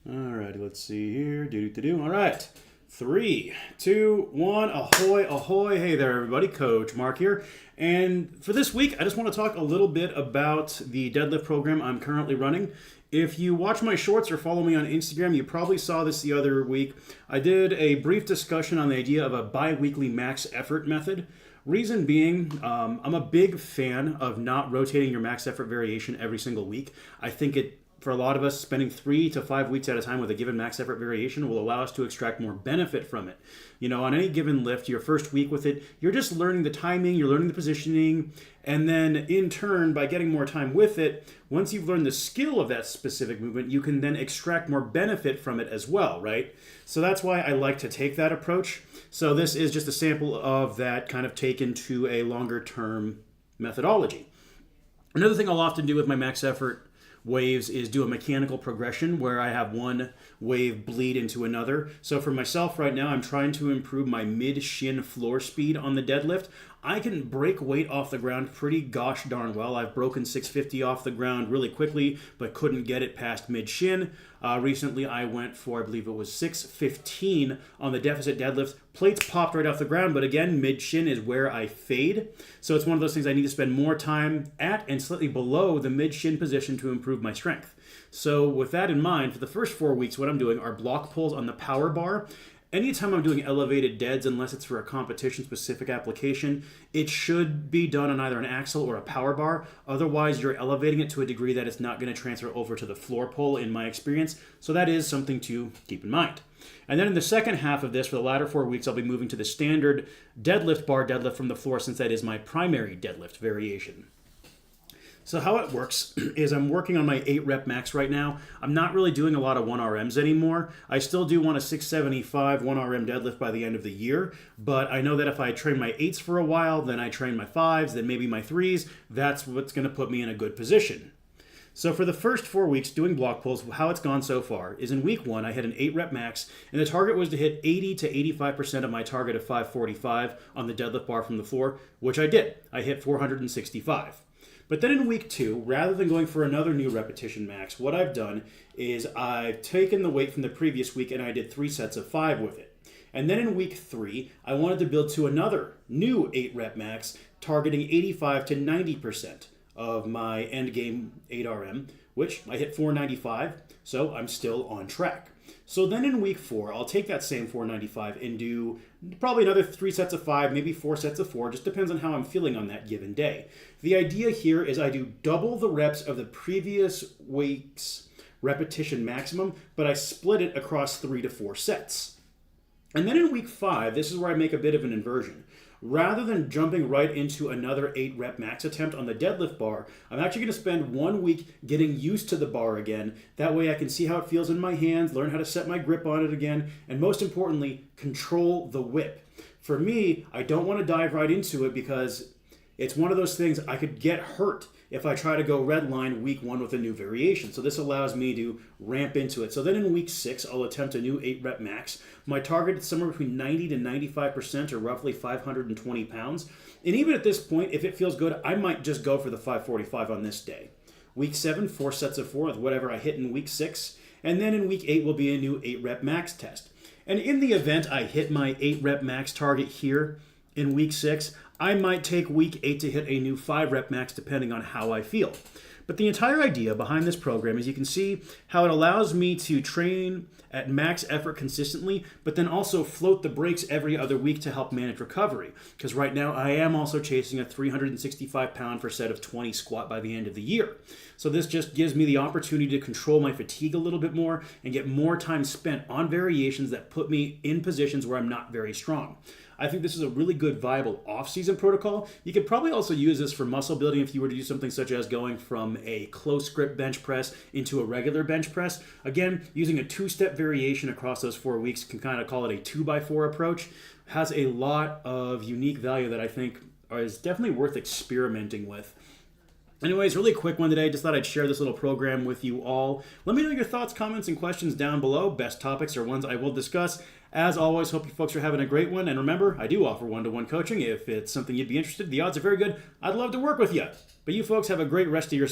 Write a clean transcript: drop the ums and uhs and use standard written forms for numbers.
Alrighty, let's see here. Do. All right. 3, 2, 1. Ahoy, ahoy. Hey there, everybody. Coach Mark here. And for this week, I just want to talk a little bit about the deadlift program I'm currently running. If you watch my shorts or follow me on Instagram, you probably saw this the other week. I did a brief discussion on the idea of a bi-weekly max effort method. Reason being, I'm a big fan of not rotating your max effort variation every single week. I think for a lot of us, spending 3 to 5 weeks at a time with a given max effort variation will allow us to extract more benefit from it. You know, on any given lift, your first week with it, you're just learning the timing, you're learning the positioning, and then in turn, by getting more time with it, once you've learned the skill of that specific movement, you can then extract more benefit from it as well, right? So that's why I like to take that approach. So this is just a sample of that kind of taken to a longer term methodology. Another thing I'll often do with my max effort waves is do a mechanical progression where I have one wave bleed into another. So for myself right now, I'm trying to improve my mid-shin floor speed on the deadlift. I can break weight off the ground pretty gosh darn well. I've broken 650 off the ground really quickly, but couldn't get it past mid-shin. Recently, I went for, I believe it was 615 on the deficit deadlift. Plates popped right off the ground, but again, mid-shin is where I fade. So it's one of those things I need to spend more time at and slightly below the mid-shin position to improve my strength. So with that in mind, for the first 4 weeks, what I'm doing are block pulls on the power bar. Anytime I'm doing elevated deads, unless it's for a competition-specific application, it should be done on either an axle or a power bar. Otherwise, you're elevating it to a degree that it's not going to transfer over to the floor pull, in my experience. So that is something to keep in mind. And then in the second half of this, for the latter 4 weeks, I'll be moving to the standard deadlift bar deadlift from the floor, since that is my primary deadlift variation. So how it works is I'm working on my 8 rep max right now. I'm not really doing a lot of 1RMs anymore. I still do want a 675 1RM deadlift by the end of the year, but I know that if I train my 8s for a while, then I train my 5s, then maybe my 3s, that's what's going to put me in a good position. So for the first 4 weeks doing block pulls, how it's gone so far is in week 1, I hit an 8 rep max, and the target was to hit 80 to 85% of my target of 545 on the deadlift bar from the floor, which I did. I hit 465. But then in week 2, rather than going for another new repetition max, what I've done is I've taken the weight from the previous week and I did 3 sets of 5 with it. And then in week 3, I wanted to build to another new 8 rep max, targeting 85 to 90% of my end game 8RM, which I hit 495, so I'm still on track. So then in week 4, I'll take that same 495 and do probably another 3 sets of 5, maybe 4 sets of 4, just depends on how I'm feeling on that given day. The idea here is I do double the reps of the previous week's repetition maximum, but I split it across 3 to 4 sets. And then in week 5, this is where I make a bit of an inversion. Rather than jumping right into another 8 rep max attempt on the deadlift bar, I'm actually going to spend 1 week getting used to the bar again. That way I can see how it feels in my hands, learn how to set my grip on it again, and most importantly, control the whip. For me, I don't want to dive right into it because it's one of those things I could get hurt if I try to go red line week 1 with a new variation. So this allows me to ramp into it. So then in week 6, I'll attempt a new 8 rep max. My target is somewhere between 90 to 95% or roughly 520 pounds. And even at this point, if it feels good, I might just go for the 545 on this day. Week 7, 4 sets of 4 with whatever I hit in week 6. And then in week 8 will be a new 8 rep max test. And in the event I hit my 8 rep max target here in week 6, I might take week 8 to hit a new 5 rep max depending on how I feel. But the entire idea behind this program is you can see how it allows me to train at max effort consistently, but then also float the brakes every other week to help manage recovery. Because right now I am also chasing a 365 pound per set of 20 squat by the end of the year. So this just gives me the opportunity to control my fatigue a little bit more and get more time spent on variations that put me in positions where I'm not very strong. I think this is a really good, viable off-season protocol. You could probably also use this for muscle building if you were to do something such as going from a close grip bench press into a regular bench press. Again, using a 2-step variation across those 4 weeks, can kind of call it a 2x4 approach, has a lot of unique value that I think is definitely worth experimenting with. Anyways, really quick one today. Just thought I'd share this little program with you all. Let me know your thoughts, comments, and questions down below. Best topics are ones I will discuss. As always, hope you folks are having a great one. And remember, I do offer one-to-one coaching. If it's something you'd be interested in, the odds are very good. I'd love to work with you. But you folks have a great rest of your